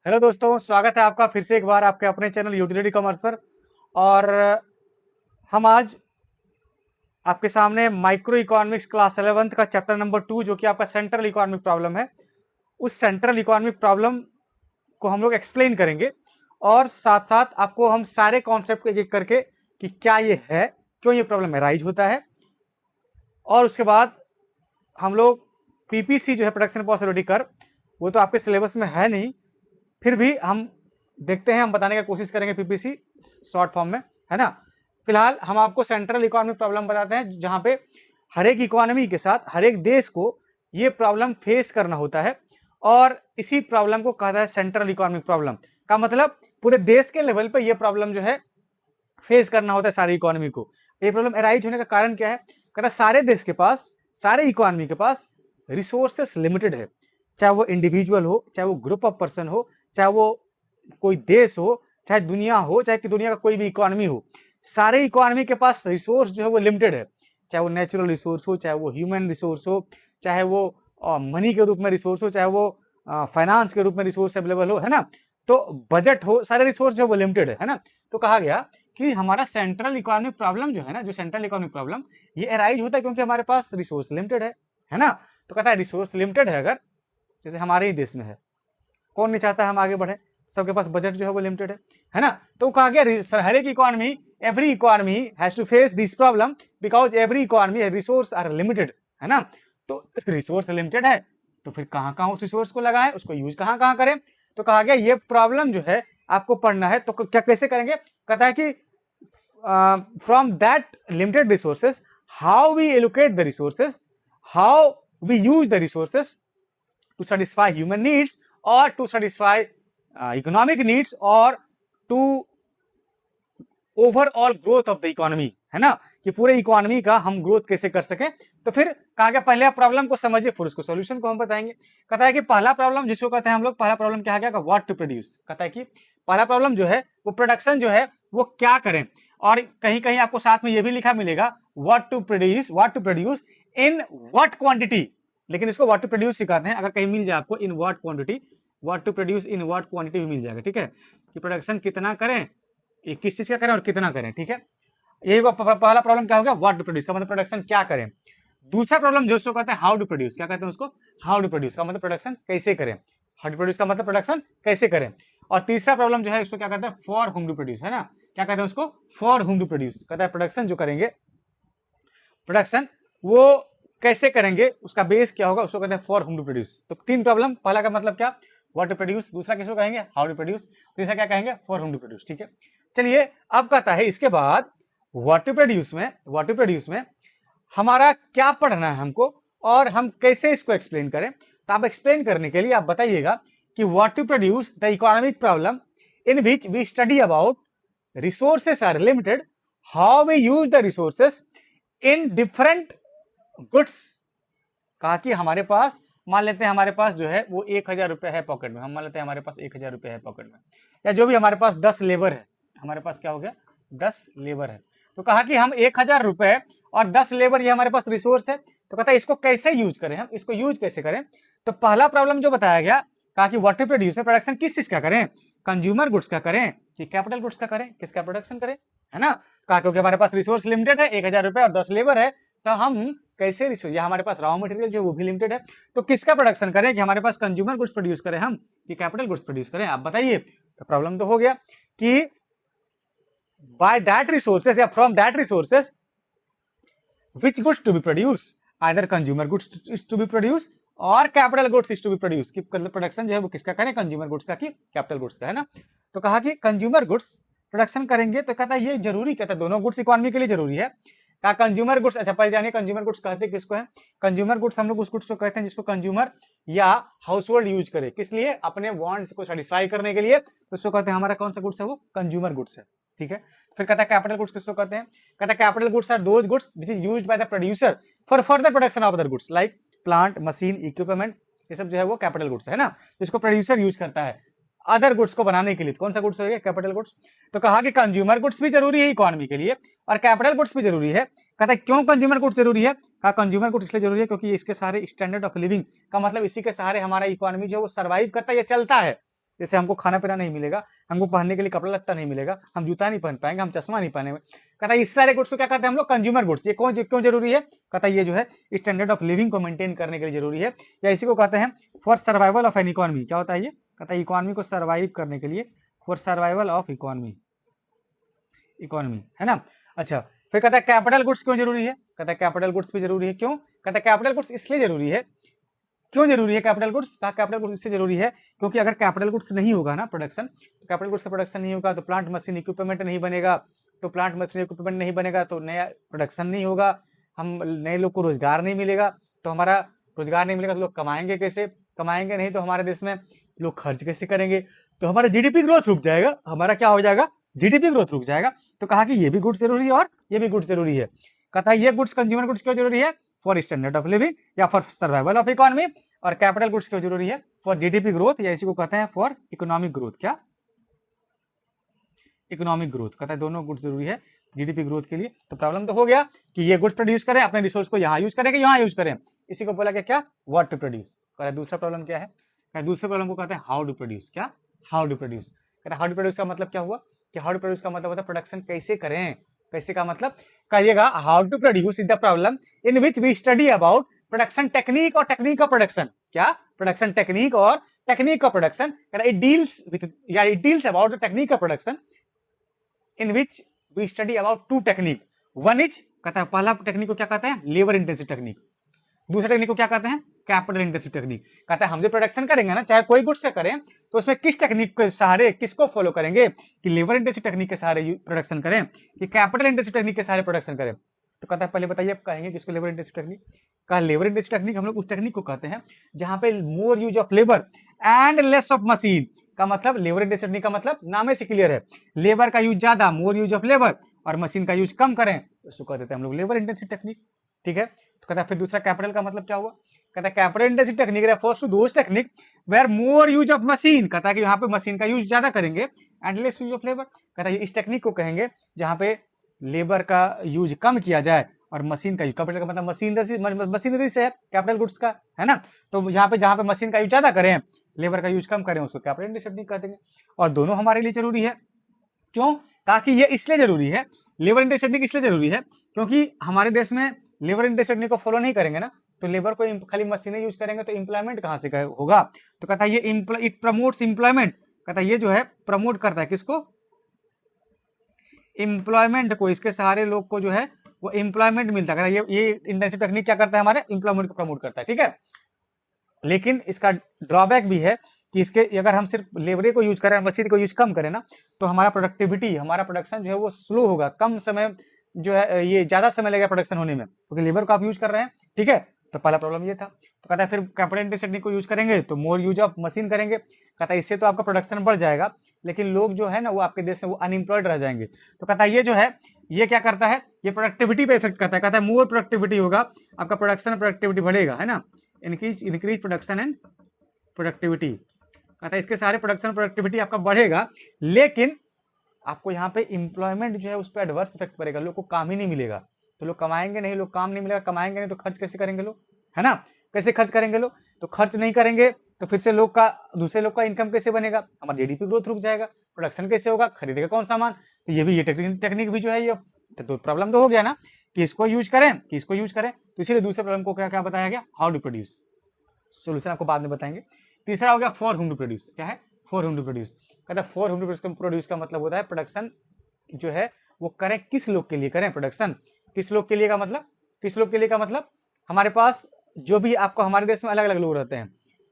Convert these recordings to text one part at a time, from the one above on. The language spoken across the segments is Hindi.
हेलो दोस्तों, स्वागत है आपका फिर से एक बार आपके अपने चैनल यूटिलिटी कॉमर्स पर। और हम आज आपके सामने माइक्रो इकोनॉमिक्स क्लास 11th का चैप्टर नंबर 2 जो कि आपका सेंट्रल इकोनॉमिक प्रॉब्लम है, उस सेंट्रल इकोनॉमिक प्रॉब्लम को हम लोग एक्सप्लेन करेंगे। और साथ साथ आपको हम सारे कॉन्सेप्ट एक एक करके कि क्या ये है, क्यों ये प्रॉब्लम अराइज होता है, और उसके बाद हम लोग पीपीसी जो है प्रोडक्शन पॉसिबिलिटी कर्व, वो तो आपके सिलेबस में है नहीं, फिर भी हम देखते हैं, हम बताने की कोशिश करेंगे पीपीसी शॉर्ट फॉर्म में, है ना। फिलहाल हम आपको सेंट्रल इकोनॉमिक प्रॉब्लम बताते हैं, जहां पे हर एक इकोनॉमी के साथ हर एक देश को ये प्रॉब्लम फेस करना होता है। और इसी प्रॉब्लम को कहा जाता है सेंट्रल इकोनॉमिक प्रॉब्लम। का मतलब पूरे देश के लेवल पे ये प्रॉब्लम जो है फेस करना होता है सारी इकोनॉमी को। ये प्रॉब्लम अराइज होने का कारण क्या है? कहता सारे देश के पास, सारे इकोनॉमी के पास रिसोर्सेस लिमिटेड है। चाहे वो इंडिविजुअल हो, चाहे वो ग्रुप ऑफ पर्सन हो, चाहे वो कोई देश हो, चाहे दुनिया हो, चाहे कि दुनिया का कोई भी इकोनॉमी हो, सारे इकोनॉमी के पास रिसोर्स जो है वो लिमिटेड है। चाहे वो नेचुरल रिसोर्स हो, चाहे वो ह्यूमन रिसोर्स हो, चाहे वो मनी के रूप में रिसोर्स हो, चाहे वो फाइनेंस के रूप में रिसोर्स अवेलेबल हो, है ना। तो बजट हो, सारे रिसोर्स जो है वो लिमिटेड है ना। तो कहा गया कि हमारा सेंट्रल इकोनॉमिक प्रॉब्लम जो है ना, जो सेंट्रल इकोनॉमिक प्रॉब्लम, ये अराइज होता है क्योंकि हमारे पास रिसोर्स लिमिटेड है ना। तो कहता है रिसोर्स लिमिटेड है, अगर जैसे हमारे ही देश में है, कौन नहीं चाहता हम आगे बढ़े, सबके पास बजट जो है वो लिमिटेड है ना। तो कहा गया हर एक economy, every economy has to face this problem because every economy resource are limited, है ना। तो रिसोर्स लिमिटेड है, तो फिर कहां कहां उस रिसोर्स को लगाएं, उसको यूज कहां कहां करें। तो कहा गया ये प्रॉब्लम जो है आपको पढ़ना है, तो क्या कैसे करेंगे? कहता है कि from that limited resources, how we allocate the resources, how we use the resources to satisfy human needs or to satisfy economic needs or to overall growth of the economy, है ना, कि पूरे इकोनॉमी का हम ग्रोथ कैसे कर सके। तो फिर कहा गया पहले प्रॉब्लम को समझिए, फिर उसको सॉल्यूशन को हम बताएंगे। कहता है कि पहला प्रॉब्लम जिसको कहते हैं हम लोग, पहला प्रॉब्लम क्या है, व्हाट टू प्रोड्यूस। कहता है कि पहला प्रॉब्लम जो है वो प्रोडक्शन जो है वो क्या करें। और कहीं कहीं आपको साथ में ये भी लिखा मिलेगा what to produce in what quantity, लेकिन इसको व्हाट टू प्रोड्यूस सिखाते हैं। अगर कहीं मिल जाए आपको in what quantity, what to produce in what quantity भी मिल जाएगा, ठीक है, कि प्रोडक्शन कितना करें, किस चीज का करें और कितना करें, ठीक है। यही पहला प्रॉब्लम क्या हो गया, व्हाट टू प्रोड्यूस का मतलब प्रोडक्शन क्या करें। दूसरा प्रॉब्लम जो उसको कहते हैं हाउ टू प्रोड्यूस, क्या कहते हैं उसको, हाउ टू प्रोड्यूस का मतलब प्रोडक्शन कैसे करें, हाउ टू प्रोड्यूस का मतलब प्रोडक्शन कैसे करें। और तीसरा प्रॉब्लम जो है उसको क्या कहते हैं, फॉर होम टू प्रोड्यूस, है ना। क्या कहते हैं उसको, फॉर होम टू प्रोड्यूस। कहता है प्रोडक्शन जो करेंगे, प्रोडक्शन वो कैसे करेंगे, उसका बेस क्या होगा, उसको कहते हैं फॉर होम टू प्रोड्यूस। तो तीन प्रॉब्लम, पहला का मतलब क्या, व्हाट टू प्रोड्यूस, दूसरा किसको कहेंगे, हाउ टू प्रोड्यूस, तीसरा क्या कहेंगे, फॉर होम टू प्रोड्यूस, ठीक है। चलिए अब कहता है इसके बाद व्हाट टू प्रोड्यूस में हमारा क्या पढ़ना है हमको, और हम कैसे इसको एक्सप्लेन करें। तो आप एक्सप्लेन करने के लिए आप बताइएगा कि what to produce the economic problem in which we study about resources are limited, how we use the resources in different goods. कहा कि हमारे पास, मान लेते हैं हमारे पास जो है वो 1,000 रुपए है पॉकेट में, हम मान लेते हैं हमारे पास 1,000 रुपए है पॉकेट में, या जो भी हमारे पास 10 लेबर है, हमारे पास क्या हो गया, 10 लेबर है। तो कहा कि हम 1,000 रुपए और 10 लेबर ये हमारे पास रिसोर्स है। तो कहता है इसको कैसे यूज करें, हम इसको यूज कैसे करें। तो पहला प्रॉब्लम जो बताया गया, कहा कि व्हाट टू प्रोड्यूस में प्रोडक्शन किस चीज का करें, कंज्यूमर गुड्स का करें कि कैपिटल गुड्स का करें, किसका प्रोडक्शन करें, है ना। कहा क्योंकि हमारे पास रिसोर्स लिमिटेड है, 1,000 रुपए और 10 लेबर है, तो हम कैसे रिसोर्स, या हमारे पास रॉ मटेरियल जो वो भी लिमिटेड है, तो किसका प्रोडक्शन करें, कि हमारे पास कंज्यूमर गुड्स प्रोड्यूस करें हम कि कैपिटल गुड्स प्रोड्यूस करें, आप बताइए। तो प्रॉब्लम तो हो गया कि बाय दैट रिसोर्सेस या from that resources which goods to be produced, either consumer goods is to be produced और capital goods is to be produce, कि प्रोडक्शन जो है वो किसका करें, कंज्यूमर गुड्स का कि कैपिटल गुड्स का, है ना। तो कहा कि कंज्यूमर गुड्स प्रोडक्शन करेंगे, तो कहता है ये जरूरी, कहता है दोनों गुड्स इकोनॉमी के लिए जरूरी है। कहा कंज्यूमर गुड्स, अच्छा पहले जानिए कंज्यूमर गुड्स कहते किसको है। कंज्यूमर गुड्स हम लोग उस गुड्स को कहते हैं जिसको कंज्यूमर या हाउस होल्ड यूज करे, किस लिए, अपने वांट्स को सेटिस्फाई करने के लिए, तो उसको कहते हैं हमारा कौन सा गुड्स है, वो कंज्यूमर गुड्स है, ठीक है। फिर कहता है कैपिटल गुड्स किसको कहते हैं, कहता है capital goods are those goods which is used by the producer for further production of other goods like plant, machine, equipment, ये सब जो है वो कैपिटल गुड्स है ना, जिसको प्रोड्यूसर यूज करता है अदर गुड्स को बनाने के लिए। कौन सा गुड्स हो गया, कैपिटल गुड्स। तो कहा कि कंज्यूमर गुड्स भी जरूरी है इकोनॉमी के लिए और कैपिटल गुड्स भी जरूरी है। कहता है क्यों कंज्यूमर गुड्स जरूरी है, कहा कंज्यूमर गुड्स इसलिए जरूरी है क्योंकि इसके सहारे स्टैंडर्ड ऑफ लिविंग का मतलब इसी के सहारे हमारा इकोनॉमी जो है वो सर्वाइव करता है, ये चलता है। जैसे हमको खाना पीना नहीं मिलेगा, हमको पहनने के लिए कपड़ा लत्ता नहीं मिलेगा, हम जूता नहीं पहन पाएंगे, हम चश्मा नहीं पहनेंगे। कहता है इस सारे गुड्स को क्या कहते हैं हम लोग, कंज्यूमर गुड्स। ये क्यों जरूरी है? कहता है ये जो है स्टैंडर्ड ऑफ लिविंग को मेंटेन करने के लिए जरूरी है, या इसी को कहते हैं for survival of an economy. क्या होता है ये? कहता है इकोनॉमी को सर्वाइव करने के लिए, फॉर सर्वाइवल ऑफ इकोनॉमी, है ना। अच्छा, फिर कहता है कैपिटल गुड्स क्यों जरूरी है? कहता है कैपिटल गुड्स भी जरूरी है। क्यों? कहता है कैपिटल गुड्स इसलिए जरूरी है। क्यों जरूरी है कैपिटल गुड्स? कैपिटल गुड्स इससे जरूरी है क्योंकि अगर कैपिटल गुड्स नहीं होगा ना प्रोडक्शन, तो कैपिटल गुड्स का प्रोडक्शन नहीं होगा तो प्लांट मशीन इक्विपमेंट नहीं बनेगा, तो प्लांट मशीन इक्विपमेंट नहीं बनेगा तो नया प्रोडक्शन नहीं होगा, हम नए लोग को रोजगार नहीं मिलेगा, तो हमारा रोजगार नहीं मिलेगा तो लोग कमाएंगे कैसे? कमाएंगे नहीं तो हमारे देश में लोग खर्च कैसे करेंगे? तो हमारा जीडीपी ग्रोथ रुक जाएगा। हमारा क्या हो जाएगा? जीडीपी ग्रोथ रुक जाएगा। तो कहा कि ये भी गुड्स जरूरी है और ये भी गुड्स जरूरी है। कहता है ये गुड्स कंज्यूमर गुड्स क्यों जरूरी है? फॉर स्टैंडर्ड ऑफ लिविंग या फॉर सर्वाइवल ऑफ इकोनॉमी। और कैपिटल गुड्स क्यों जरूरी है? फॉर जीडीपी ग्रोथ, या इसी को कहते हैं फॉर इकोनॉमिक ग्रोथ। क्या? Economic growth. कहता है दोनों गुड्स जरूरी है जीडीपी ग्रोथ के लिए। तो प्रॉब्लम तो हो गया कि ये गुड्स प्रोड्यूस करें, अपने रिसोर्स को यहाँ यूज करें कि यहाँ यूज करें। इसी को बोला गया क्या? What to produce. कहता है दूसरा प्रॉब्लम क्या है? दूसरे प्रॉब्लम को कहते हैं हाउ टू प्रोड्यूस। क्या? How to produce. कहता है हाउ टू प्रोड्यूस का मतलब क्या हुआ कि हाउ टू प्रोड्यूस का मतलब होता है प्रोडक्शन कैसे करें। कैसे का मतलब कहिएगा how to produce is the problem in which we study about production technique और टेक्निक ऑफ प्रोडक्शन। क्या? प्रोडक्शन टेक्निक और technique of production. It deals with या it deals about the technique of production in which we study about two technique. One is, कहता है पहला टेक्निक को क्या कहते हैं? Labour intensive technique. दूसरे टेक्निक को क्या कहते हैं? Capital intensive technique. कहता है हम जो प्रोडक्शन करेंगे ना, चाहे कोई गुड्स से करें, तो उसमें किस टेक्निक के सहारे किसको फॉलो करेंगे? कि लेबर इंटेंसिव टेक्निक के सहारे प्रोडक्शन करें कि कैपिटल इंटेंसिव टेक्निक के सहारे प्रोडक्शन करें। तो कहता है पहले बताइए आप कहेंगे किसको लेबर इंटेंसिव टेक्निक? कहा लेबर इंटेंसिव टेक्निक हम लोग उस टेक्निक को कहते हैं जहां पे more use of labour and less of machine. का मतलब लेबर इंटेंसिव टेक्निक का मतलब नाम से क्लियर है, लेबर का यूज ज्यादा, मोर यूज ऑफ लेबर, और मशीन का यूज कम करें, उसको कह देते हैं हम लोग लेबर इंटेंसिव टेक्निक। ठीक है। तो कहता है फिर दूसरा कैपिटल का मतलब क्या हुआ? कहता है capital intensive technique refers to those technique where more use of machine. कहता है कि यहाँ पे मशीन का यूज ज्यादा करेंगे and less use of labour. कहता है इस टेक्निक को कहेंगे जहां पे लेबर का यूज कम किया जाए और मशीन का यूज, कैपिटल का मतलब मशीनरी से है, कैपिटल गुड्स का है ना। तो यहाँ पे जहां पे मशीन का यूज ज्यादा करें, लेबर का यूज कम करें, उसको कैपिटल इंटेंसिव टेक्निक कहते हैं। और दोनों हमारे लिए जरूरी है। क्यों? कहा कि ये इसलिए जरूरी है, लेबर इंटेंसिव टेक्निक इसलिए जरूरी है क्योंकि हमारे देश में लेबर इंटेंसिव टेक्निक को फॉलो नहीं करेंगे ना, तो लेबर को खाली मशीनें यूज करेंगे तो एम्प्लॉयमेंट कहां से होगा? तो कहता है ये इट प्रमोट्स एम्प्लॉयमेंट। कहता है ये जो है प्रमोट करता है किसको? एम्प्लॉयमेंट को। इसके सहारे लोग को जो है वो एम्प्लॉयमेंट मिलता है। ये इंटेंसिव टेक्निक क्या करता है? हमारे एम्प्लॉयमेंट को प्रमोट करता है। ठीक है। लेकिन इसका ड्रॉबैक भी है कि इसके अगर हम सिर्फ लेबर को यूज करें, मशीन को यूज कम करें ना, तो हमारा प्रोडक्टिविटी, हमारा प्रोडक्शन जो है वो स्लो होगा, कम समय जो है ये ज्यादा समय लगेगा प्रोडक्शन होने में, क्योंकि लेबर को आप यूज कर रहे हैं। ठीक है। तो पहला प्रॉब्लम ये था। तो कहता है फिर कैपिटल इंटेंसिव टेक्निक को यूज करेंगे तो मोर यूज ऑफ मशीन करेंगे। कहता है इससे तो आपका प्रोडक्शन बढ़ जाएगा, लेकिन लोग जो है ना वो आपके देश में वो अनएम्प्लॉयड रह जाएंगे। तो कहता है ये जो है ये क्या करता है? ये प्रोडक्टिविटी पे इफेक्ट करता है। कहता है मोर प्रोडक्टिविटी होगा, आपका प्रोडक्शन प्रोडक्टिविटी बढ़ेगा, है ना। Increase production and productivity. कहता है इसके सारे प्रोडक्शन प्रोडक्टिविटी आपका बढ़ेगा, लेकिन आपको यहाँ पे एम्प्लॉयमेंट जो है उस पर एडवर्स इफेक्ट पड़ेगा, लोग को काम ही नहीं मिलेगा। तो लोग कमाएंगे नहीं, लोग काम नहीं मिलेगा, कमाएंगे नहीं तो खर्च कैसे करेंगे लोग, है ना। कैसे खर्च करेंगे लोग? तो खर्च नहीं करेंगे तो फिर से लोग का, दूसरे लोग का इनकम कैसे बनेगा? हमारा जीडीपी ग्रोथ रुक जाएगा, प्रोडक्शन कैसे होगा, खरीदेगा कौन सामान? तो ये भी ये टेक्निक भी जो है ये तो प्रॉब्लम तो हो गया ना कि इसको यूज करें कि इसको यूज करें। तो इसीलिए दूसरे प्रॉब्लम को क्या क्या बताया गया? How to produce. सोल्यूशन आपको बाद में बताएंगे। तीसरा हो गया फॉर हुम टू प्रोड्यूस। क्या है? फॉर हुम टू प्रोड्यूस। कहता है फॉर हुम टू प्रोड्यूस का मतलब होता है प्रोडक्शन जो है वो करें किस लोग के लिए करें प्रोडक्शन। किस लोग के लिए का मतलब? किस लोग के लिए का मतलब हमारे पास जो भी आपको हमारे देश में अलग अलग लोग रहते हैं।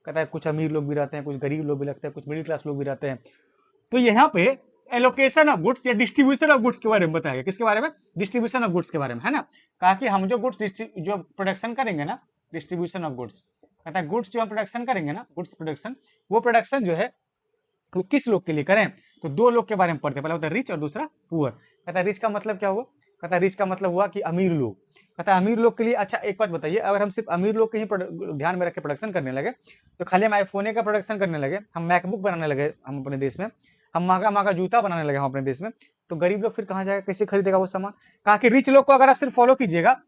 कहता है कुछ अमीर लोग भी रहते हैं, कुछ गरीब लोग भी रहते हैं, कुछ मिडिल क्लास लोग भी रहते हैं। तो यहाँ पे एलोकेशन ऑफ गुड्स या डिस्ट्रीब्यूशन ऑफ गुड्स के बारे में बताया। किसके बारे में? डिस्ट्रीब्यूशन ऑफ गुड्स के बारे में, है ना। कहा कि हम जो गुड्स जो प्रोडक्शन करेंगे ना, डिस्ट्रीब्यूशन ऑफ गुड्स। कहता है गुड्स जो हम प्रोडक्शन करेंगे ना, गुड्स प्रोडक्शन, वो प्रोडक्शन जो है वो किस लोग के लिए करें? तो दो लोग के बारे में पढ़ते हैं, पहला होता है रिच और दूसरा पुअर। कहता है रिच का मतलब क्या हुआ? कहता है रिच का मतलब हुआ कि अमीर लोग। कहता है अमीर लोग के लिए। अच्छा एक बात बताइए, अगर हम सिर्फ अमीर लोग के ही ध्यान में रख के प्रोडक्शन करने लगे, तो खाली हम आईफोन का प्रोडक्शन करने लगे, हम मैकबुक बनाने लगे हम अपने देश में, हम महंगा महंगा जूता बनाने लगे हम अपने देश में, तो गरीब लोग फिर कहाँ जाएगा, कैसे खरीदेगा वो सामान? कहा कि रिच लोग को अगर आप सिर्फ फॉलो कीजिएगा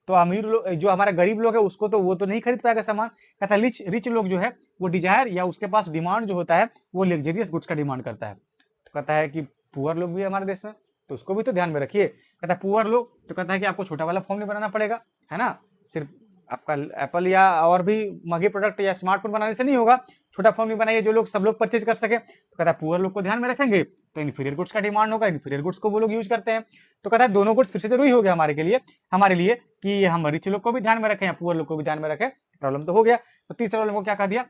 तो अमीर लोग, जो हमारा गरीब लोग है उसको तो वो तो नहीं खरीद पाएगा सामान। कहता है रिच लोग जो है वो डिजायर या उसके पास डिमांड जो होता है वो लग्जरियस गुड्स का डिमांड करता है। तो कहता है कि पुअर लोग भी है हमारे देश में, तो उसको भी तो ध्यान में रखिए। कहता है पुअर लोग, तो कहता है कि आपको छोटा वाला फोन भी बनाना पड़ेगा, है ना, सिर्फ आपका एप्पल या और भी महंगे प्रोडक्ट या स्मार्टफोन बनाने से नहीं होगा, छोटा फोन भी बनाइए जो लोग सब लोग परचेज कर सके। तो कहता है पुअर लोग को ध्यान में रखेंगे तो इन्फीरियर गुड्स का डिमांड होगा, इन्फीरियर गुड्स को वो लोग यूज करते हैं। तो कहता है दोनों गुड्स फिर से जरूरी हो गया हमारे लिए कि हम रिच लोग को भी ध्यान में रखें या पुअर लोग को भी ध्यान में रखें। प्रॉब्लम तो हो गया। तो तीसरा प्रॉब्लम को क्या कह दिया,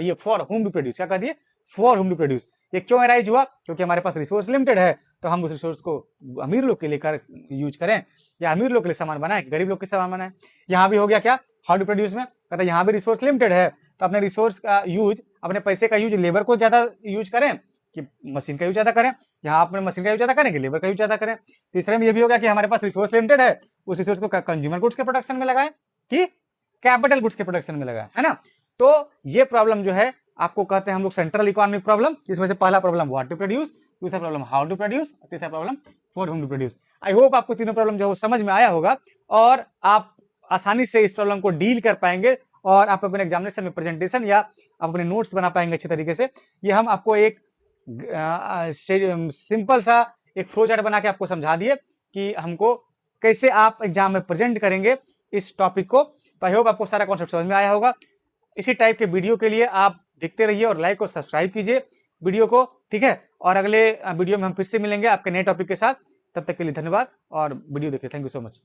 ये फॉर होम टू प्रोड्यूस, क्या कह दिए, फॉर होम टू प्रोड्यूस। ये क्यों अराइज हुआ, क्योंकि हमारे पास रिसोर्स लिमिटेड है, तो हम उस रिसोर्स को अमीर लोग के लिए यूज करें या अमीर लोग के लिए सामान बनाए, गरीब लोग के सामान बनाए। यहाँ भी हो गया क्या, हाउ टू प्रोड्यूस में, कहता है यहाँ भी रिसोर्स लिमिटेड है, तो अपने रिसोर्स का यूज, अपने पैसे का यूज लेबर को ज्यादा यूज करें कि मशीन का यूज ज्यादा करें, यहाँ अपने मशीन का यूज ज्यादा करें कि लेबर का यूज ज्यादा करें। तीसरे में ये भी होगा कि हमारे पास रिसोर्स लिमिटेड है, उस रिसोर्स को कंज्यूमर गुड्स के प्रोडक्शन में लगाए कि कैपिटल गुड्स के प्रोडक्शन में लगाए, है ना। तो ये प्रॉब्लम जो है आपको कहते हैं हम लोग सेंट्रल इकोनॉमिक प्रॉब्लम, जिसमें से पहला प्रॉब्लम व्हाट टू प्रोड्यूस, दूसरा प्रॉब्लम हाउ टू प्रोड्यूस, तीसरा problem for whom to produce. I hope आपको तीनों प्रॉब्लम जो समझ में आया होगा और आप आसानी से इस प्रॉब्लम को डील कर पाएंगे और आप अपने एग्जामिनेशन में प्रेजेंटेशन या आप अपने नोट्स बना पाएंगे अच्छे तरीके से। ये हम आपको एक सिंपल सा एक फ्लो चार्ट बना के आपको समझा दिए कि हमको कैसे आप एग्जाम में प्रेजेंट करेंगे इस टॉपिक को। तो आई होप आपको सारा कॉन्सेप्ट समझ में आया होगा। इसी टाइप के वीडियो के लिए आप देखते रहिए और लाइक और सब्सक्राइब कीजिए वीडियो को, ठीक है। और अगले वीडियो में हम फिर से मिलेंगे आपके नए टॉपिक के साथ। तब तक के लिए धन्यवाद और वीडियो देखिए। Thank you so much.